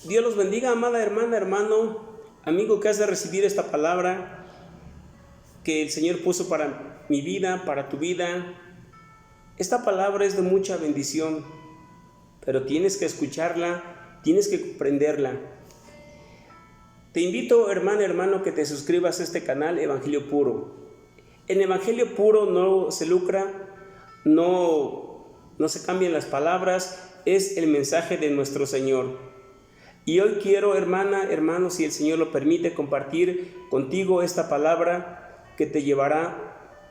Dios los bendiga, amada hermana, hermano, amigo que has de recibir esta palabra que el Señor puso para mi vida, para tu vida. Esta palabra es de mucha bendición, pero tienes que escucharla, tienes que comprenderla. Te invito, hermana, hermano, que te suscribas a este canal Evangelio Puro. En Evangelio Puro no se lucra, no se cambian las palabras, es el mensaje de nuestro Señor. Y hoy quiero, hermana, hermano, si el Señor lo permite, compartir contigo esta palabra que te llevará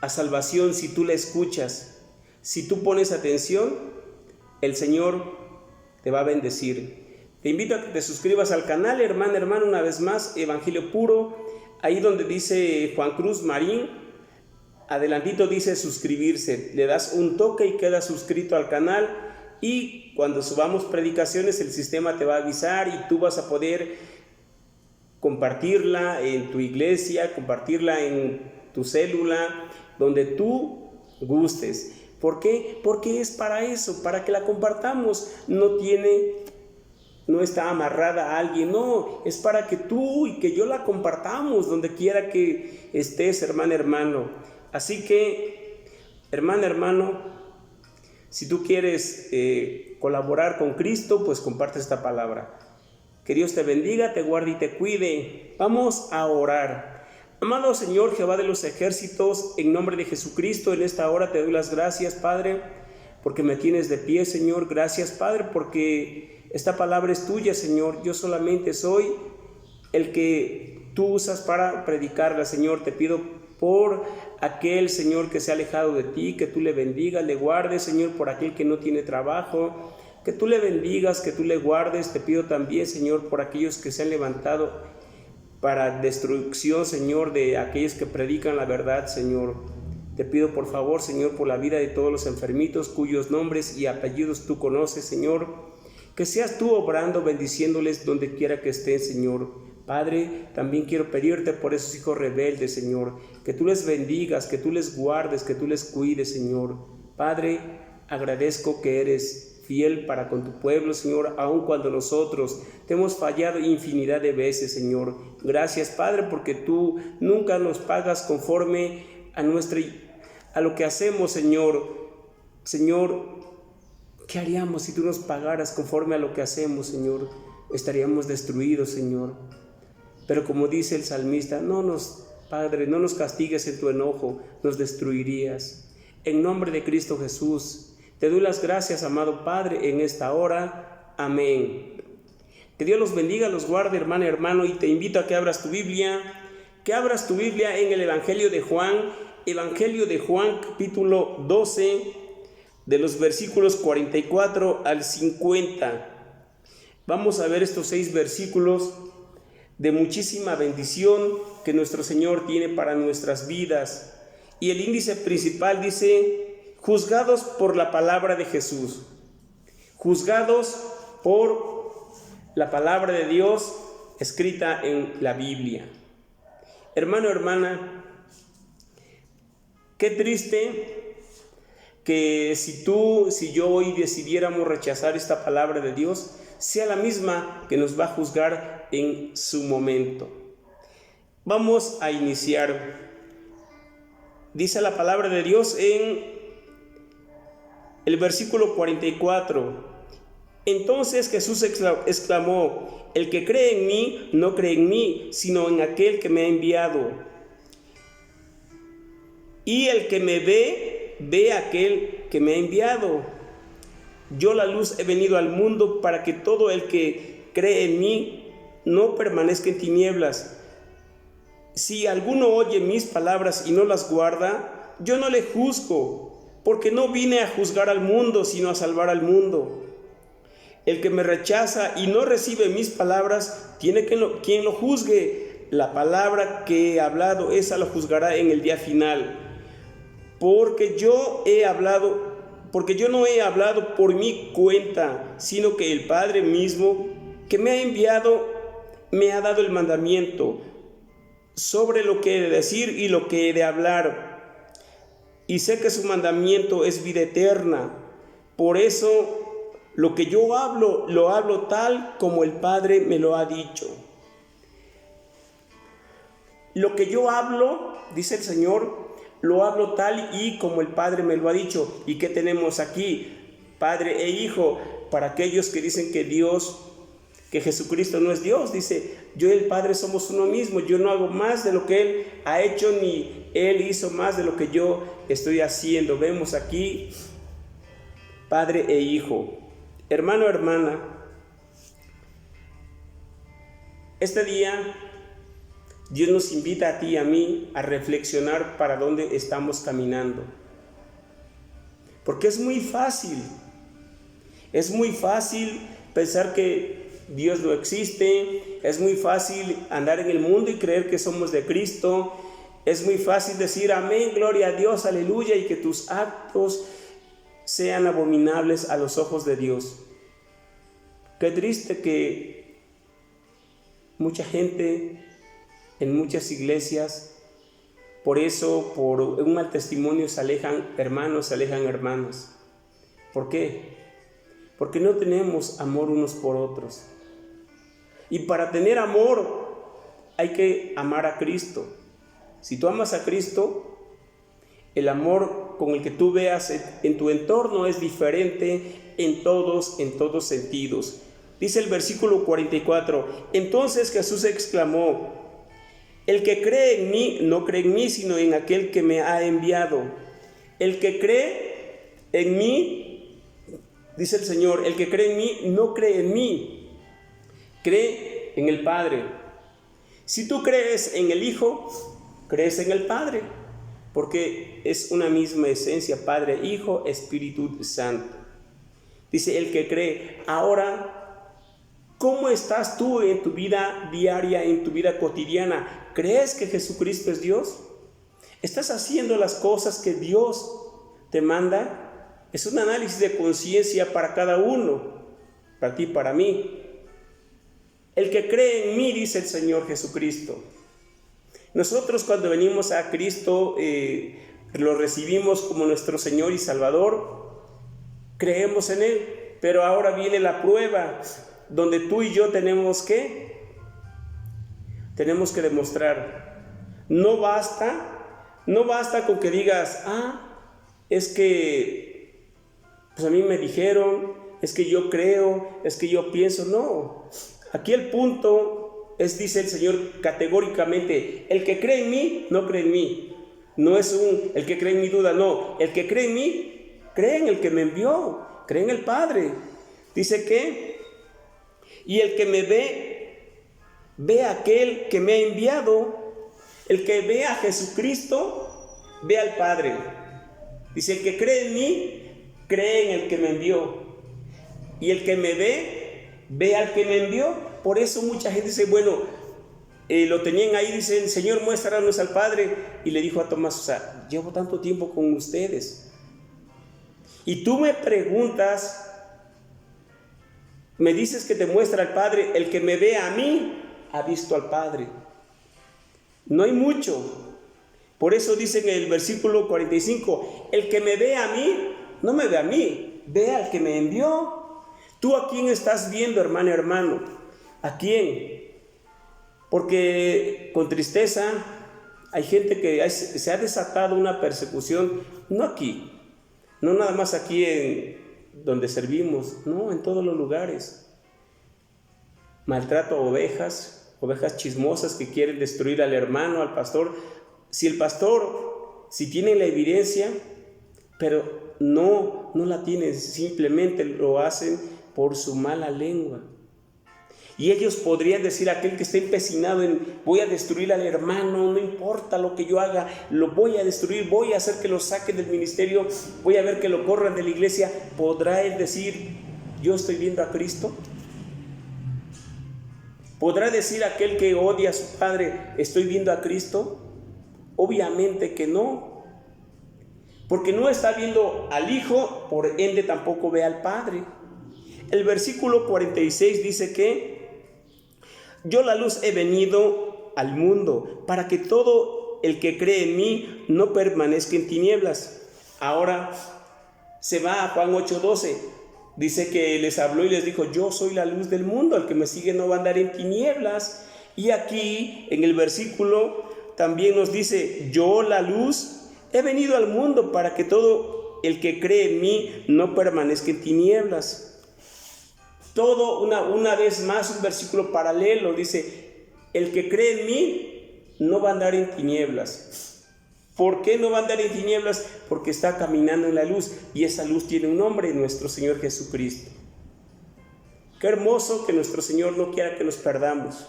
a salvación si tú la escuchas. Si tú pones atención, el Señor te va a bendecir. Te invito a que te suscribas al canal, hermana, hermano, una vez más, Evangelio Puro. Ahí donde dice Juan Cruz Marín, adelantito dice suscribirse. Le das un toque y quedas suscrito al canal. Y cuando subamos predicaciones, el sistema te va a avisar y tú vas a poder compartirla en tu iglesia, compartirla en tu célula, donde tú gustes. ¿Por qué? Porque es para eso, para que la compartamos. No está amarrada a alguien, no, es para que tú y que yo la compartamos donde quiera que estés, hermana, hermano. Así que, hermana, hermano, si tú quieres colaborar con Cristo, pues comparte esta palabra. Que Dios te bendiga, te guarde y te cuide. Vamos a orar. Amado Señor Jehová de los ejércitos, en nombre de Jesucristo, en esta hora te doy las gracias, Padre, porque me tienes de pie, Señor. Gracias, Padre, porque esta palabra es tuya, Señor. Yo solamente soy el que tú usas para predicarla, Señor. Te pido por aquel, Señor, que se ha alejado de ti, que tú le bendigas, le guardes, Señor, por aquel que no tiene trabajo, que tú le bendigas, que tú le guardes. Te pido también, Señor, por aquellos que se han levantado para destrucción, Señor, de aquellos que predican la verdad, Señor. Te pido, por favor, Señor, por la vida de todos los enfermitos, cuyos nombres y apellidos tú conoces, Señor, que seas tú obrando, bendiciéndoles donde quiera que estén, Señor. Padre, también quiero pedirte por esos hijos rebeldes, Señor, que tú les bendigas, que tú les guardes, que tú les cuides, Señor. Padre, agradezco que eres fiel para con tu pueblo, Señor, aun cuando nosotros te hemos fallado infinidad de veces, Señor. Gracias, Padre, porque tú nunca nos pagas conforme a lo que hacemos, Señor. Señor, ¿qué haríamos si tú nos pagaras conforme a lo que hacemos, Señor? Estaríamos destruidos, Señor. Pero como dice el salmista, Padre, no nos castigues en tu enojo, nos destruirías. En nombre de Cristo Jesús, te doy las gracias, amado Padre, en esta hora. Amén. Que Dios los bendiga, los guarde, hermana, hermano, y te invito a que abras tu Biblia, en el Evangelio de Juan, capítulo 12, de los versículos 44 al 50. Vamos a ver estos 6 versículos de muchísima bendición que nuestro Señor tiene para nuestras vidas. Y el índice principal dice: juzgados por la palabra de Jesús. Juzgados por la palabra de Dios escrita en la Biblia. Hermano, hermana, qué triste que si yo hoy decidiéramos rechazar esta palabra de Dios, sea la misma que nos va a juzgar en su momento. Vamos a iniciar. Dice la palabra de Dios en el versículo 44. Entonces Jesús exclamó: el que cree en mí, no cree en mí, sino en aquel que me ha enviado. Y el que me ve a aquel que me ha enviado. Yo, la luz, he venido al mundo para que todo el que cree en mí no permanezca en tinieblas. Si alguno oye mis palabras y no las guarda, yo no le juzgo, porque no vine a juzgar al mundo, sino a salvar al mundo. El que me rechaza y no recibe mis palabras, tiene quien lo juzgue. La palabra que he hablado, esa lo juzgará en el día final. Porque yo no he hablado por mi cuenta, sino que el Padre mismo que me ha enviado me ha dado el mandamiento sobre lo que he de decir y lo que he de hablar. Y sé que su mandamiento es vida eterna. Por eso Lo que yo hablo, lo hablo tal como el Padre me lo ha dicho. Lo que yo hablo, dice el Señor, lo hablo tal y como el Padre me lo ha dicho. ¿Y qué tenemos aquí? Padre e Hijo. Para aquellos que dicen que Jesucristo no es Dios, dice, yo y el Padre somos uno mismo. Yo no hago más de lo que Él ha hecho, ni Él hizo más de lo que yo estoy haciendo. Vemos aquí Padre e Hijo. Hermano, hermana, este día Dios nos invita a ti y a mí a reflexionar para dónde estamos caminando. Porque es muy fácil pensar que Dios no existe, es muy fácil andar en el mundo y creer que somos de Cristo, es muy fácil decir amén, gloria a Dios, aleluya, y que tus actos sean abominables a los ojos de Dios. Qué triste que mucha gente en muchas iglesias, por eso, por un mal testimonio, se alejan hermanos, se alejan hermanas. ¿Por qué? Porque no tenemos amor unos por otros. Y para tener amor hay que amar a Cristo. Si tú amas a Cristo, el amor con el que tú veas en tu entorno es diferente en todos sentidos. Dice el versículo 44, entonces Jesús exclamó, el que cree en mí, no cree en mí, sino en aquel que me ha enviado. El que cree en mí, dice el Señor, el que cree en mí, no cree en mí, cree en el Padre. Si tú crees en el Hijo, crees en el Padre, porque es una misma esencia, Padre, Hijo, Espíritu Santo. Dice el que cree. Ahora, ¿cómo estás tú en tu vida diaria, en tu vida cotidiana? ¿Crees que Jesucristo es Dios? ¿Estás haciendo las cosas que Dios te manda? Es un análisis de conciencia para cada uno, para ti, para mí. El que cree en mí, dice el Señor Jesucristo. Nosotros cuando venimos a Cristo, lo recibimos como nuestro Señor y Salvador, creemos en Él, pero ahora viene la prueba, donde tú y yo tenemos que demostrar. No basta con que digas, es que pues a mí me dijeron, es que yo creo, es que yo pienso. No, aquí el punto es, dice el Señor categóricamente, el que cree en mí, no cree en mí. No es el que cree en mí duda, no, el que cree en mí, cree en el que me envió, cree en el Padre. Dice que, y el que me ve a aquel que me ha enviado. El que ve a Jesucristo, ve al Padre. Dice, el que cree en mí, cree en el que me envió. Y el que me ve al que me envió. Por eso mucha gente dice, bueno, lo tenían ahí, dicen, Señor, muéstranos al Padre. Y le dijo a Tomás, llevo tanto tiempo con ustedes. Y tú me preguntas, me dices que te muestra al Padre. El que me ve a mí, ha visto al Padre. No hay mucho. Por eso dice en el versículo 45, el que me ve a mí, no me ve a mí, ve al que me envió. ¿Tú a quién estás viendo, hermano, hermano? ¿A quién? Porque con tristeza hay gente que se ha desatado una persecución, no aquí, no nada más aquí en donde servimos, no, en todos los lugares. Maltrato a ovejas chismosas que quieren destruir al hermano, al pastor. Si tienen la evidencia, pero no la tienen, simplemente lo hacen por su mala lengua. Y ellos podrían decir a aquel que está empecinado en voy a destruir al hermano, no importa lo que yo haga, lo voy a destruir, voy a hacer que lo saquen del ministerio, voy a ver que lo corran de la iglesia. ¿Podrá él decir yo estoy viendo a Cristo? ¿Podrá decir aquel que odia a su padre, estoy viendo a Cristo? Obviamente que no, porque no está viendo al Hijo, por ende tampoco ve al Padre. El versículo 46 dice que yo la luz he venido al mundo para que todo el que cree en mí no permanezca en tinieblas. Ahora se va a Juan 8:12. Dice que les habló y les dijo: yo soy la luz del mundo, el que me sigue no va a andar en tinieblas. Y aquí en el versículo también nos dice: yo, la luz, he venido al mundo para que todo el que cree en mí no permanezca en tinieblas. Todo una vez más un versículo paralelo, dice: el que cree en mí no va a andar en tinieblas. ¿Por qué no va a andar en tinieblas? Porque está caminando en la luz, y esa luz tiene un nombre: nuestro Señor Jesucristo. Qué hermoso que nuestro Señor no quiera que nos perdamos.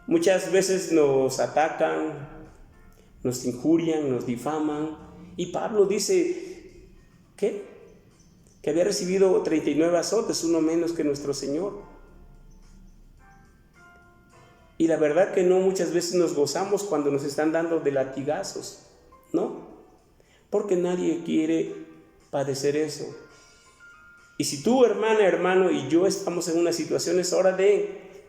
Muchas veces nos atacan, nos injurian, nos difaman, y Pablo dice que había recibido 39 azotes, uno menos que nuestro Señor. Y la verdad que no, muchas veces nos gozamos cuando nos están dando de latigazos, ¿no? Porque nadie quiere padecer eso. Y si tú, hermana, hermano, y yo estamos en una situación, es hora de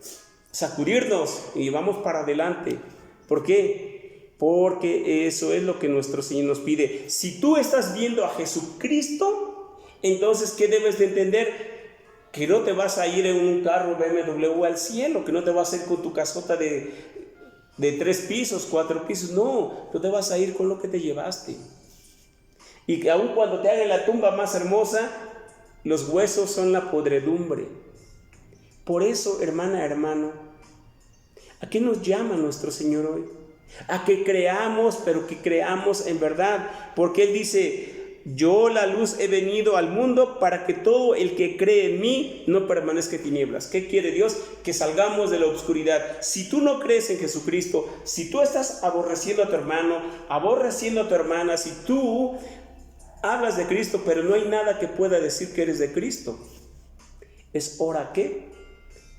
sacudirnos y vamos para adelante. ¿Por qué? Porque eso es lo que nuestro Señor nos pide. Si tú estás viendo a Jesucristo, entonces, ¿qué debes de entender? Que no te vas a ir en un carro BMW al cielo, que no te vas a ir con tu casota de 3 pisos, 4 pisos. No, tú te vas a ir con lo que te llevaste. Y que aun cuando te hagan la tumba más hermosa, los huesos son la podredumbre. Por eso, hermana, hermano, ¿a qué nos llama nuestro Señor hoy? A que creamos, pero que creamos en verdad. Porque Él dice: yo, la luz, he venido al mundo para que todo el que cree en mí no permanezca en tinieblas. ¿Qué quiere Dios? Que salgamos de la oscuridad. Si tú no crees en Jesucristo, si tú estás aborreciendo a tu hermano, aborreciendo a tu hermana, si tú hablas de Cristo, pero no hay nada que pueda decir que eres de Cristo, es hora que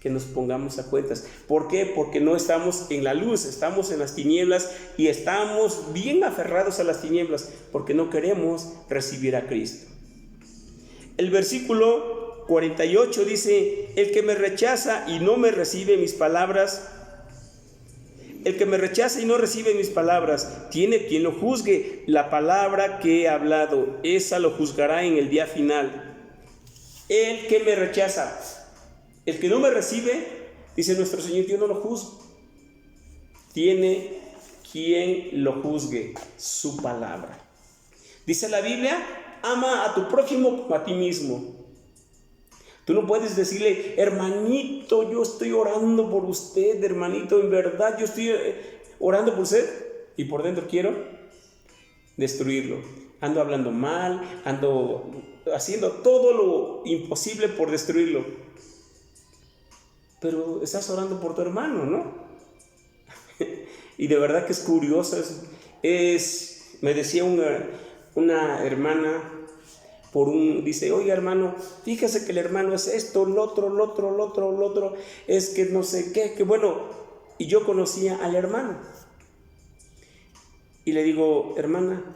nos pongamos a cuentas. ¿Por qué? Porque no estamos en la luz, estamos en las tinieblas, y estamos bien aferrados a las tinieblas porque no queremos recibir a Cristo. El versículo 48 dice: el que me rechaza y no me recibe mis palabras, el que me rechaza y no recibe mis palabras, tiene quien lo juzgue. La palabra que he hablado, esa lo juzgará en el día final. El que me rechaza, el que no me recibe, dice nuestro Señor, yo no lo juzgo. Tiene quien lo juzgue, su palabra. Dice la Biblia: ama a tu prójimo como a ti mismo. Tú no puedes decirle: hermanito, yo estoy orando por usted, hermanito, en verdad yo estoy orando por usted, y por dentro quiero destruirlo. Ando hablando mal, ando haciendo todo lo imposible por destruirlo. Pero estás orando por tu hermano, ¿no? Y de verdad que es curioso. Me decía una hermana dice: oye, hermano, fíjese que el hermano es esto, lo otro, es que no sé qué, que bueno. Y yo conocía al hermano. Y le digo: hermana,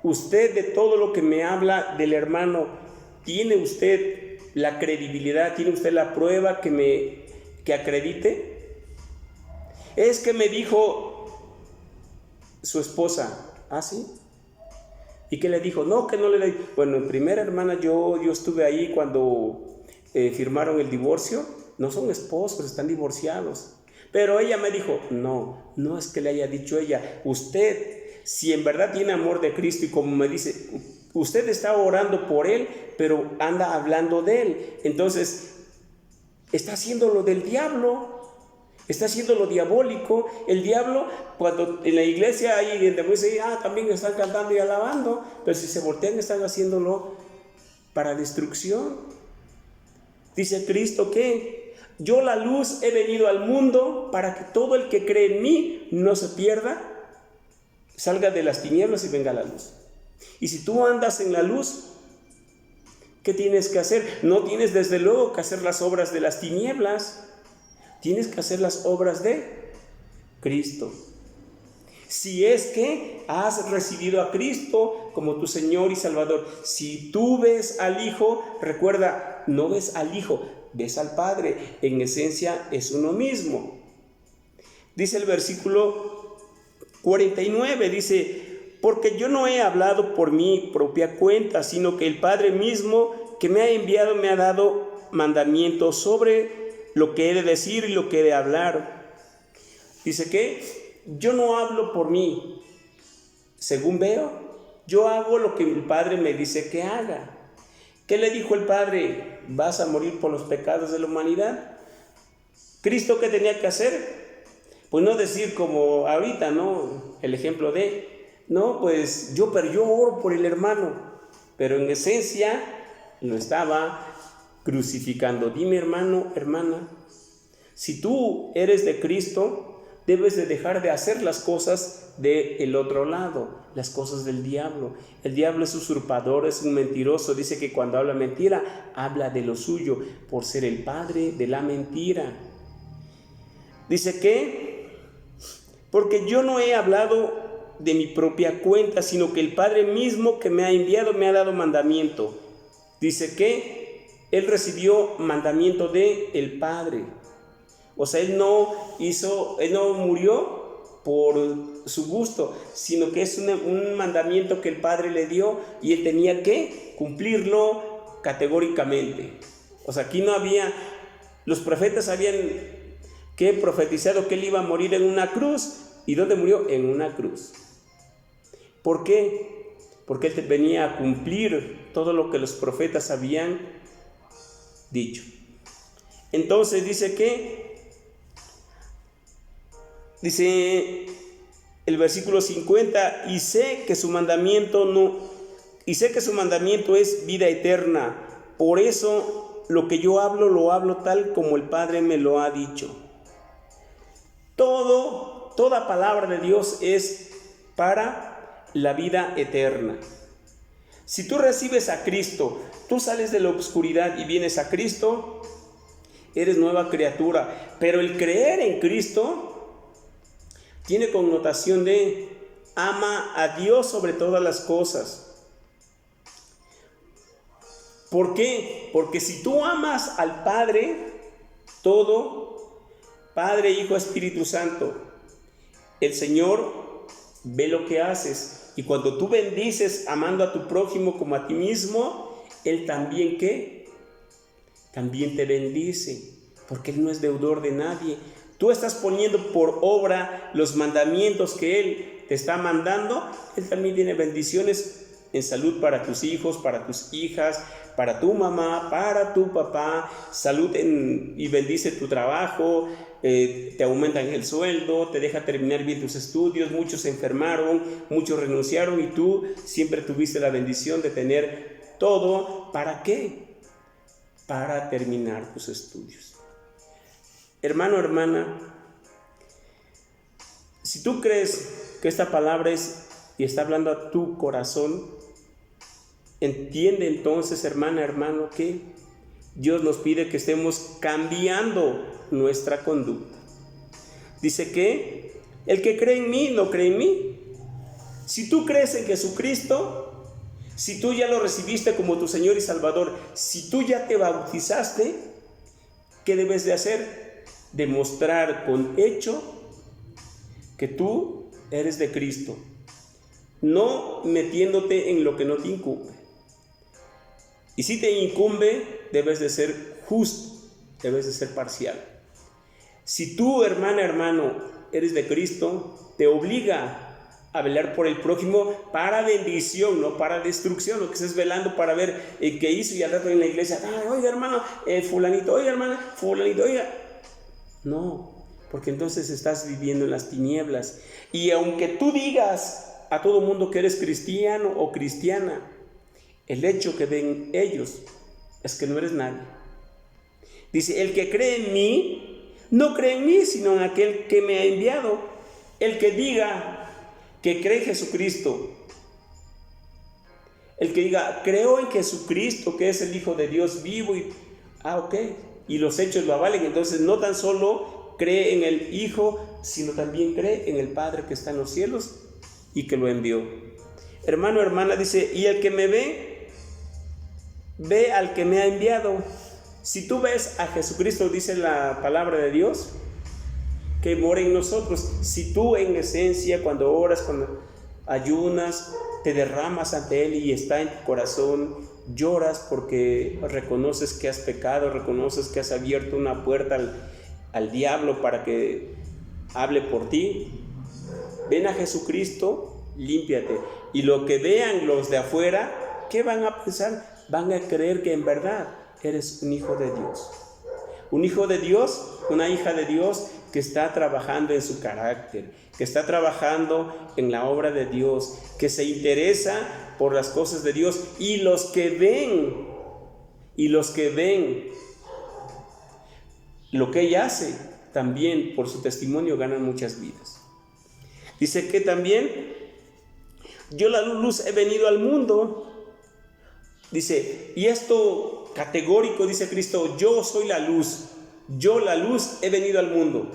usted, de todo lo que me habla del hermano, ¿tiene usted la credibilidad, tiene usted la prueba que acredite? Es que me dijo su esposa. ¿Ah, sí? ¿Y qué le dijo? No, que no le... Bueno, en primera, hermana, yo estuve ahí cuando firmaron el divorcio. No son esposos, están divorciados. Pero ella me dijo: no es que le haya dicho ella. Usted, si en verdad tiene amor de Cristo, y como me dice, usted está orando por él, pero anda hablando de él, entonces está haciendo lo del diablo. Está haciendo lo diabólico. El diablo, cuando en la iglesia hay gente que dice: también están cantando y alabando, pero si se voltean, están haciéndolo para destrucción. Dice Cristo que yo, la luz, he venido al mundo para que todo el que cree en mí no se pierda, salga de las tinieblas y venga a la luz. Y si tú andas en la luz, ¿qué tienes que hacer? No tienes desde luego que hacer las obras de las tinieblas. Tienes que hacer las obras de Cristo. Si es que has recibido a Cristo como tu Señor y Salvador. Si tú ves al Hijo, recuerda, no ves al Hijo, ves al Padre. En esencia es uno mismo. Dice el versículo 49, dice: porque yo no he hablado por mi propia cuenta, sino que el Padre mismo que me ha enviado me ha dado mandamientos sobre lo que he de decir y lo que he de hablar. Dice que yo no hablo por mí, según veo, yo hago lo que el Padre me dice que haga. ¿Qué le dijo el Padre? ¿Vas a morir por los pecados de la humanidad? ¿Cristo qué tenía que hacer? Pues no decir como ahorita, ¿no? El ejemplo no, pues yo oro por el hermano, pero en esencia lo estaba crucificando. Dime, hermano, hermana, si tú eres de Cristo, debes de dejar de hacer las cosas del otro lado, las cosas del diablo. El diablo es usurpador, es un mentiroso. Dice que cuando habla mentira, habla de lo suyo, por ser el padre de la mentira. Dice que, porque yo no he hablado de mi propia cuenta, sino que el Padre mismo que me ha enviado me ha dado mandamiento. Dice que él recibió mandamiento del Padre. O sea, él no murió por su gusto, sino que es un mandamiento que el Padre le dio y él tenía que cumplirlo categóricamente. O sea, aquí no había, los profetas habían que profetizado que él iba a morir en una cruz. ¿Y dónde murió? En una cruz. ¿Por qué? Porque él venía a cumplir todo lo que los profetas habían dicho. Entonces dice el versículo 50, y sé que su mandamiento es vida eterna. Por eso lo que yo hablo, lo hablo tal como el Padre me lo ha dicho. Toda palabra de Dios es para la vida eterna. Si tú recibes a Cristo, tú sales de la oscuridad y vienes a Cristo, eres nueva criatura. Pero el creer en Cristo tiene connotación de ama a Dios sobre todas las cosas. ¿Por qué? Porque si tú amas al Padre, todo, Padre, Hijo, Espíritu Santo, el Señor ve lo que haces. Y cuando tú bendices amando a tu prójimo como a ti mismo, Él también, ¿qué? También te bendice, porque Él no es deudor de nadie. Tú estás poniendo por obra los mandamientos que Él te está mandando. Él también tiene bendiciones en salud para tus hijos, para tus hijas, para tu mamá, para tu papá, salud y bendice tu trabajo, te aumentan el sueldo, te deja terminar bien tus estudios. Muchos se enfermaron, muchos renunciaron y tú siempre tuviste la bendición de tener todo. ¿Para qué? Para terminar tus estudios. Hermano, hermana, si tú crees que esta palabra y está hablando a tu corazón, entiende entonces, hermana, hermano, que Dios nos pide que estemos cambiando nuestra conducta. Dice que el que cree en mí no cree en mí. Si tú crees en Jesucristo, si tú ya lo recibiste como tu Señor y Salvador, si tú ya te bautizaste, ¿qué debes de hacer? Demostrar con hecho que tú eres de Cristo, no metiéndote en lo que no te incumbe. Y si te incumbe, debes de ser justo, debes de ser parcial. Si tú, hermana, hermano, eres de Cristo, te obliga a velar por el prójimo para bendición, no para destrucción. Lo que estés velando para ver qué hizo y al rato en la iglesia, oiga, hermano, fulanito, oiga, hermana, fulanito, oiga. No, porque entonces estás viviendo en las tinieblas. Y aunque tú digas a todo mundo que eres cristiano o cristiana, el hecho que ven ellos es que no eres nadie. Dice, el que cree en mí, no cree en mí, sino en aquel que me ha enviado. El que diga que cree en Jesucristo, el que diga, creo en Jesucristo, que es el Hijo de Dios vivo, y los hechos lo avalen, entonces no tan solo cree en el Hijo, sino también cree en el Padre que está en los cielos y que lo envió. Hermano, hermana, dice, y el que me ve al que me ha enviado. Si tú ves a Jesucristo, dice la palabra de Dios, que mora en nosotros. Si tú en esencia, cuando oras, cuando ayunas, te derramas ante Él y está en tu corazón lloras porque reconoces que has pecado, reconoces que has abierto una puerta al diablo para que hable por ti. Ven a Jesucristo, límpiate. Y lo que vean los de afuera, ¿qué van a pensar? Van a creer que en verdad eres un hijo de Dios. Un hijo de Dios, una hija de Dios que está trabajando en su carácter, que está trabajando en la obra de Dios, que se interesa por las cosas de Dios. Y los que ven lo que ella hace, también por su testimonio ganan muchas vidas. Dice que también, yo la luz he venido al mundo. Dice, y esto categórico, dice Cristo, yo soy la luz. Yo la luz he venido al mundo.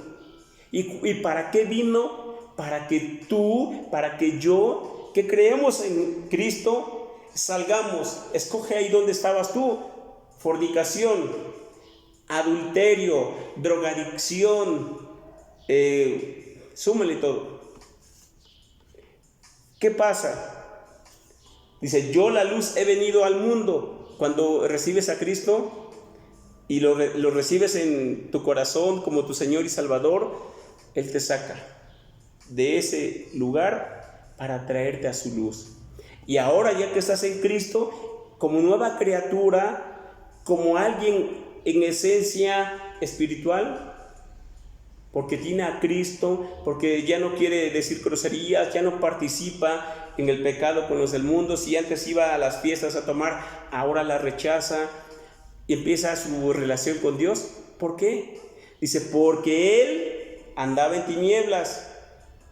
¿Y para qué vino? Para que tú, para que yo, que creemos en Cristo, salgamos. Escoge ahí donde estabas tú. Fornicación, adulterio, drogadicción, súmale todo. ¿Qué pasa? Dice, yo la luz he venido al mundo. Cuando recibes a Cristo y lo recibes en tu corazón como tu Señor y Salvador, Él te saca de ese lugar para traerte a su luz. Y ahora, ya que estás en Cristo, como nueva criatura, como alguien en esencia espiritual, porque tiene a Cristo, porque ya no quiere decir groserías, ya no participa en el pecado con los del mundo. Si antes iba a las fiestas a tomar, ahora la rechaza y empieza su relación con Dios. ¿Por qué? Dice, porque él andaba en tinieblas,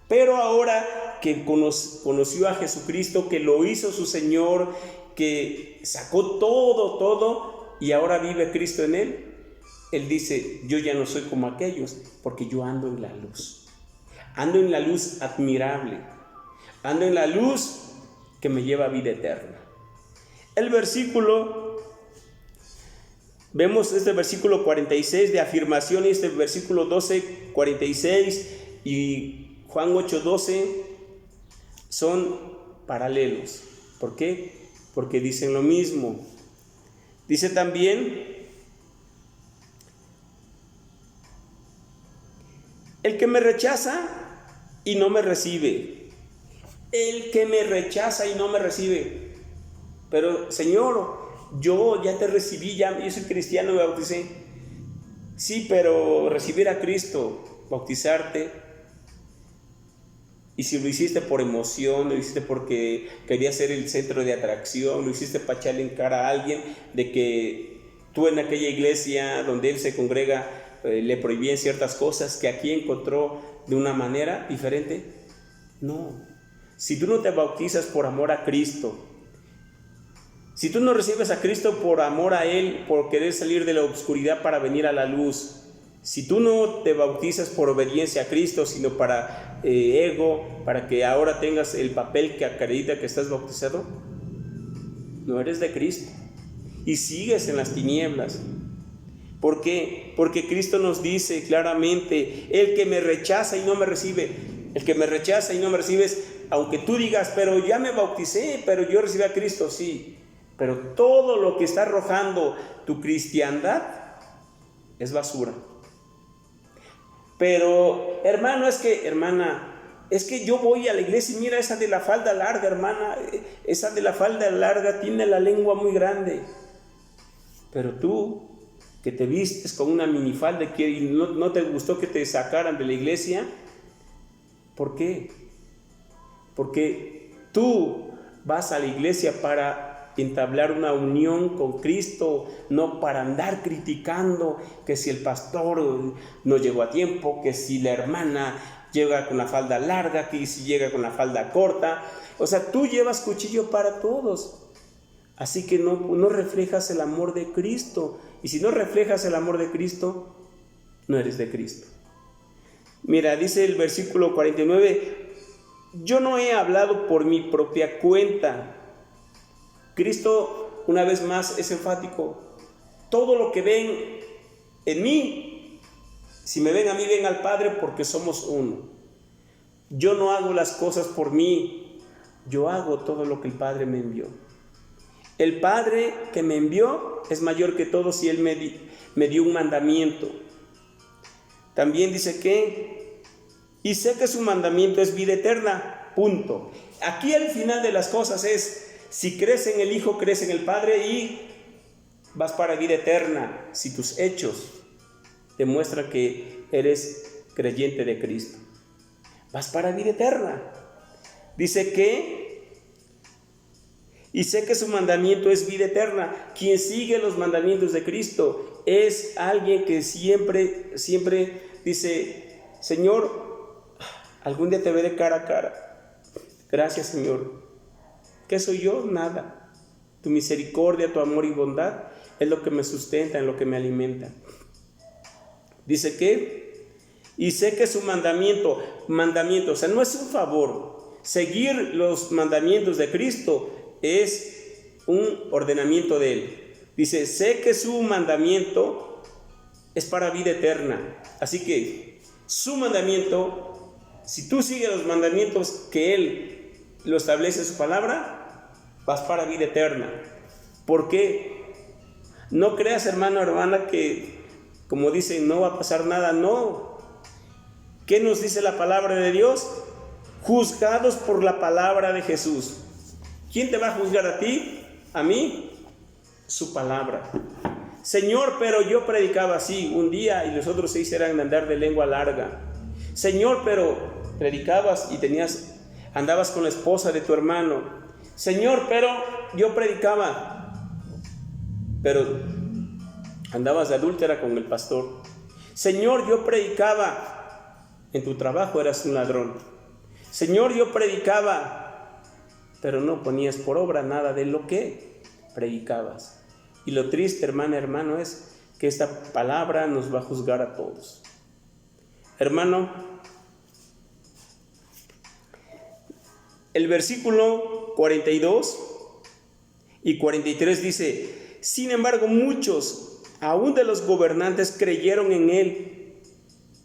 pero ahora que conoció a Jesucristo, que lo hizo su Señor, que sacó todo, y ahora vive Cristo en él, él dice, yo ya no soy como aquellos, porque yo ando en la luz. Ando en la luz admirable. Ando en la luz que me lleva a vida eterna. El versículo, vemos este versículo 46 de afirmación y este versículo 12, 46 y Juan 8, 12 son paralelos. ¿Por qué? Porque dicen lo mismo. Dice también, el que me rechaza y no me recibe. El que me rechaza y no me recibe. Pero Señor, yo ya te recibí, yo soy cristiano, me bauticé. Sí, pero recibir a Cristo, bautizarte, y si lo hiciste por emoción, lo hiciste porque querías ser el centro de atracción, lo hiciste para echarle en cara a alguien de que tú en aquella iglesia donde él se congrega le prohibían ciertas cosas que aquí encontró de una manera diferente. No. Si tú no te bautizas por amor a Cristo, si tú no recibes a Cristo por amor a Él, por querer salir de la oscuridad para venir a la luz, si tú no te bautizas por obediencia a Cristo, sino para ego, para que ahora tengas el papel que acredita que estás bautizado, no eres de Cristo y sigues en las tinieblas. ¿Por qué? Porque Cristo nos dice claramente, el que me rechaza y no me recibe, el que me rechaza y no me recibes, aunque tú digas, pero ya me bauticé, pero yo recibí a Cristo, sí, pero todo lo que está arrojando tu cristiandad es basura. Pero hermano, hermana, es que yo voy a la iglesia y mira esa de la falda larga, hermana, esa de la falda larga tiene la lengua muy grande, pero tú que te vistes con una minifalda y no te gustó que te sacaran de la iglesia, ¿por qué? Porque tú vas a la iglesia para entablar una unión con Cristo, no para andar criticando que si el pastor no llegó a tiempo, que si la hermana llega con la falda larga, que si llega con la falda corta. O sea, tú llevas cuchillo para todos. Así que no reflejas el amor de Cristo. Y si no reflejas el amor de Cristo, no eres de Cristo. Mira, dice el versículo 49, yo no he hablado por mi propia cuenta. Cristo, una vez más, es enfático. Todo lo que ven en mí, si me ven a mí, ven al Padre, porque somos uno. Yo no hago las cosas por mí, yo hago todo lo que el Padre me envió. El Padre que me envió es mayor que todos y Él me dio un mandamiento. También dice que, y sé que su mandamiento es vida eterna, punto. Aquí al final de las cosas es, si crees en el Hijo, crees en el Padre y vas para vida eterna, si tus hechos demuestran que eres creyente de Cristo. Vas para vida eterna. Dice que, y sé que su mandamiento es vida eterna. Quien sigue los mandamientos de Cristo es alguien que siempre dice, Señor, algún día te veré cara a cara. Gracias, Señor. ¿Qué soy yo? Nada. Tu misericordia, tu amor y bondad es lo que me sustenta, es lo que me alimenta. Dice que, y sé que su mandamiento, o sea, no es un favor. Seguir los mandamientos de Cristo es un ordenamiento de Él. Dice, sé que su mandamiento es para vida eterna. Así que su mandamiento, si tú sigues los mandamientos que Él lo establece en su palabra, vas para vida eterna. ¿Por qué? No creas, hermano o hermana, que como dicen, no va a pasar nada. No. ¿Qué nos dice la palabra de Dios? Juzgados por la palabra de Jesús. ¿Quién te va a juzgar a ti? ¿A mí? Su palabra. Señor, pero yo predicaba así un día y los otros 6 eran de andar de lengua larga. Señor, pero predicabas y andabas con la esposa de tu hermano. Señor, pero yo predicaba, pero andabas de adúltera con el pastor. Señor, yo predicaba, en tu trabajo eras un ladrón. Señor, yo predicaba, pero no ponías por obra nada de lo que predicabas. Y lo triste, hermano, es que esta palabra nos va a juzgar a todos. Hermano, el versículo 42 y 43 dice, sin embargo, muchos, aún de los gobernantes, creyeron en él,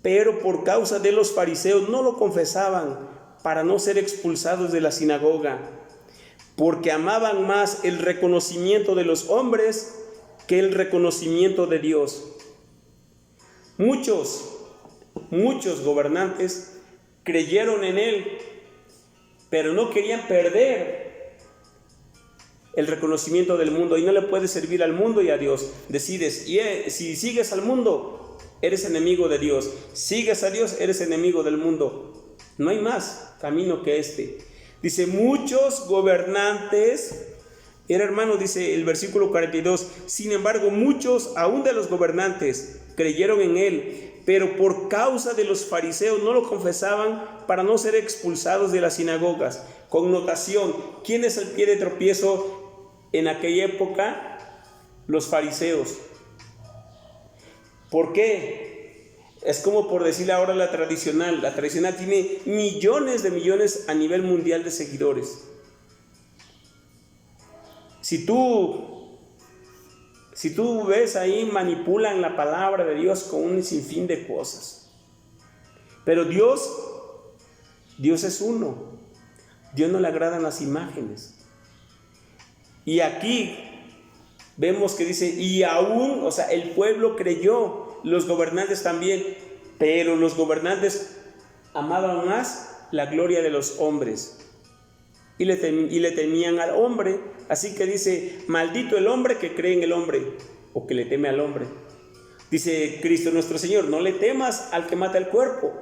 pero por causa de los fariseos no lo confesaban para no ser expulsados de la sinagoga, porque amaban más el reconocimiento de los hombres que el reconocimiento de Dios. Muchos gobernantes creyeron en él, pero no querían perder el reconocimiento del mundo, y no le puedes servir al mundo y a Dios. Decides, y si sigues al mundo, eres enemigo de Dios. Sigues a Dios, eres enemigo del mundo. No hay más camino que este. Dice, muchos gobernantes, hermano, dice el versículo 42, sin embargo, muchos, aún de los gobernantes, creyeron en él, pero por causa de los fariseos no lo confesaban para no ser expulsados de las sinagogas. Connotación, ¿quién es el pie de tropiezo en aquella época? Los fariseos. ¿Por qué? Es como por decirle ahora la tradicional. La tradicional tiene millones de millones a nivel mundial de seguidores. Si tú ves ahí, manipulan la palabra de Dios con un sinfín de cosas. Pero Dios es uno. Dios no le agradan las imágenes. Y aquí vemos que dice, y aún, o sea, el pueblo creyó, los gobernantes también, pero los gobernantes amaban más la gloria de los hombres y le temían al hombre. Así que dice, maldito el hombre que cree en el hombre o que le teme al hombre. Dice Cristo nuestro Señor, no le temas al que mata el cuerpo,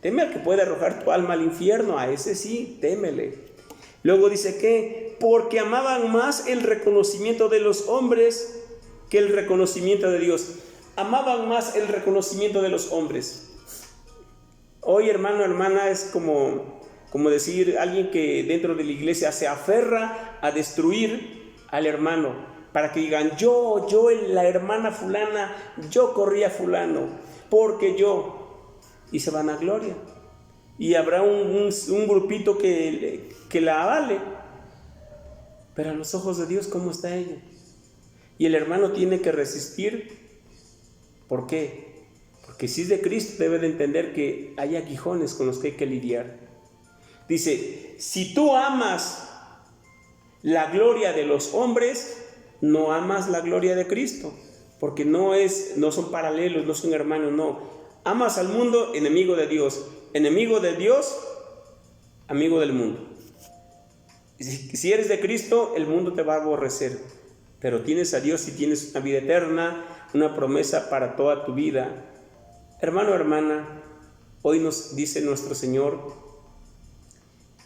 teme al que puede arrojar tu alma al infierno, a ese sí, témele. Luego dice que, porque amaban más el reconocimiento de los hombres que el reconocimiento de Dios. Amaban más el reconocimiento de los hombres. Hoy, hermano, hermana, es como decir alguien que dentro de la iglesia se aferra a destruir al hermano, para que digan, yo, la hermana fulana, yo corrí a fulano, porque yo, y se van a gloria. Y habrá un grupito que la avale, pero a los ojos de Dios, ¿cómo está ella? Y el hermano tiene que resistir. ¿Por qué? Porque si es de Cristo, debe de entender que hay aguijones con los que hay que lidiar. Dice, si tú amas la gloria de los hombres, no amas la gloria de Cristo, porque no son paralelos, no son hermanos, no. Amas al mundo, enemigo de Dios, amigo del mundo. Si eres de Cristo, el mundo te va a aborrecer, pero tienes a Dios y tienes una vida eterna, una promesa para toda tu vida. Hermano, hermana, hoy nos dice nuestro Señor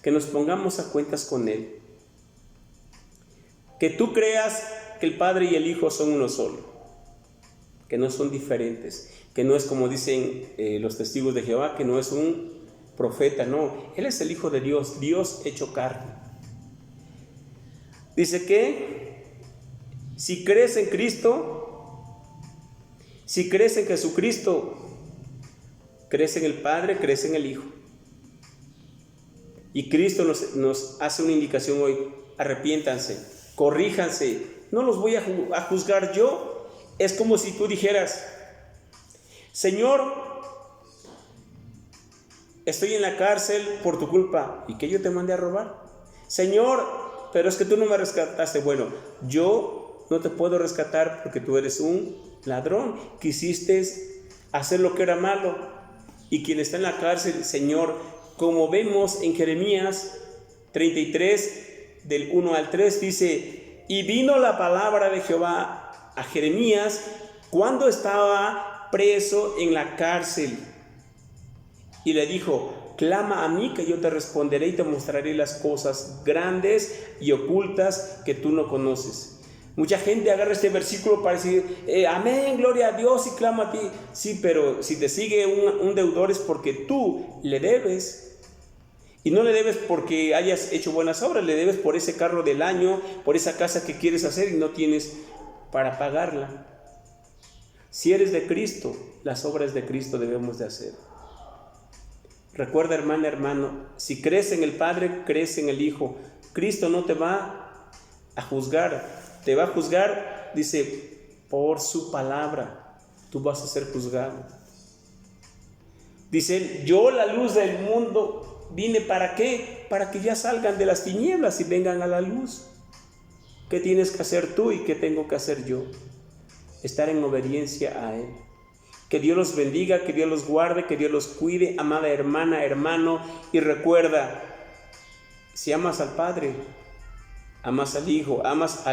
que nos pongamos a cuentas con Él, que tú creas que el Padre y el Hijo son uno solo, que no son diferentes, que no es como dicen los testigos de Jehová, que no es un profeta, no, Él es el Hijo de Dios, Dios hecho carne. Dice que si crees en Cristo, si crees en Jesucristo, crees en el Padre, crees en el Hijo. Y Cristo nos hace una indicación hoy: arrepiéntanse, corríjanse, no los voy a juzgar yo. Es como si tú dijeras: Señor, estoy en la cárcel por tu culpa, ¿y que yo te mandé a robar? Señor, pero es que tú no me rescataste. Bueno, yo no te puedo rescatar porque tú eres un ladrón, quisiste hacer lo que era malo. Y quien está en la cárcel, Señor, como vemos en Jeremías 33, del 1 al 3, dice: y vino la palabra de Jehová a Jeremías cuando estaba preso en la cárcel, y le dijo: clama a mí, que yo te responderé y te mostraré las cosas grandes y ocultas que tú no conoces. Mucha gente agarra este versículo para decir: amén, gloria a Dios, y clama a ti. Sí, pero si te sigue un deudor es porque tú le debes. Y no le debes porque hayas hecho buenas obras, le debes por ese carro del año, por esa casa que quieres hacer y no tienes para pagarla. Si eres de Cristo, las obras de Cristo debemos de hacer. Recuerda, hermana, hermano, si crees en el Padre, crees en el Hijo. Cristo no te va a juzgar, te va a juzgar, dice, por su palabra. Tú vas a ser juzgado. Dice: yo, la luz del mundo, vine ¿para qué? Para que ya salgan de las tinieblas y vengan a la luz. ¿Qué tienes que hacer tú y qué tengo que hacer yo? Estar en obediencia a Él. Que Dios los bendiga, que Dios los guarde, que Dios los cuide, amada hermana, hermano. Y recuerda, si amas al Padre, amas al Hijo, amas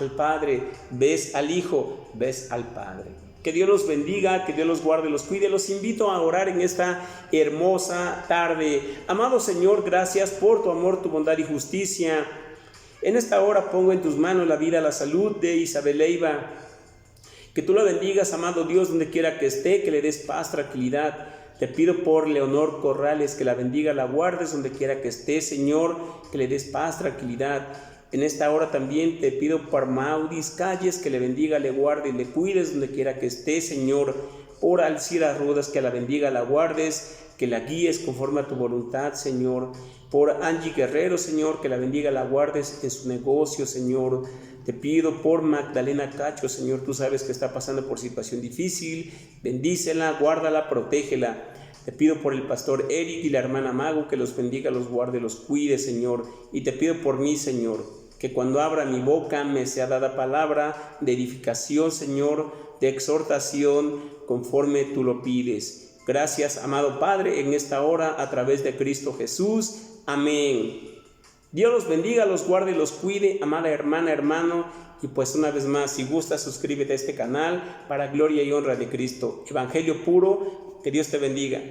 al Padre, ves al Hijo, ves al Padre. Que Dios los bendiga, que Dios los guarde, los cuide. Los invito a orar en esta hermosa tarde. Amado Señor, gracias por tu amor, tu bondad y justicia. En esta hora pongo en tus manos la vida, la salud de Isabel Leiva. Que tú la bendigas, amado Dios, donde quiera que esté, que le des paz, tranquilidad. Te pido por Leonor Corrales, que la bendiga, la guardes donde quiera que esté, Señor, que le des paz, tranquilidad. En esta hora también te pido por Maudis Calles, que le bendiga, le guarde y le cuides donde quiera que esté, Señor. Por Alcira Rudas, que la bendiga, la guardes, que la guíes conforme a tu voluntad, Señor. Por Angie Guerrero, Señor, que la bendiga, la guardes en su negocio, Señor. Te pido por Magdalena Cacho, Señor, tú sabes que está pasando por situación difícil. Bendícela, guárdala, protégela. Te pido por el pastor Eric y la hermana Mago, que los bendiga, los guarde, los cuide, Señor. Y te pido por mí, Señor, que cuando abra mi boca me sea dada palabra de edificación, Señor, de exhortación, conforme tú lo pides. Gracias, amado Padre, en esta hora, a través de Cristo Jesús. Amén. Dios los bendiga, los guarde y los cuide, amada hermana, hermano. Y pues una vez más, si gustas, suscríbete a este canal para gloria y honra de Cristo. Evangelio puro, que Dios te bendiga.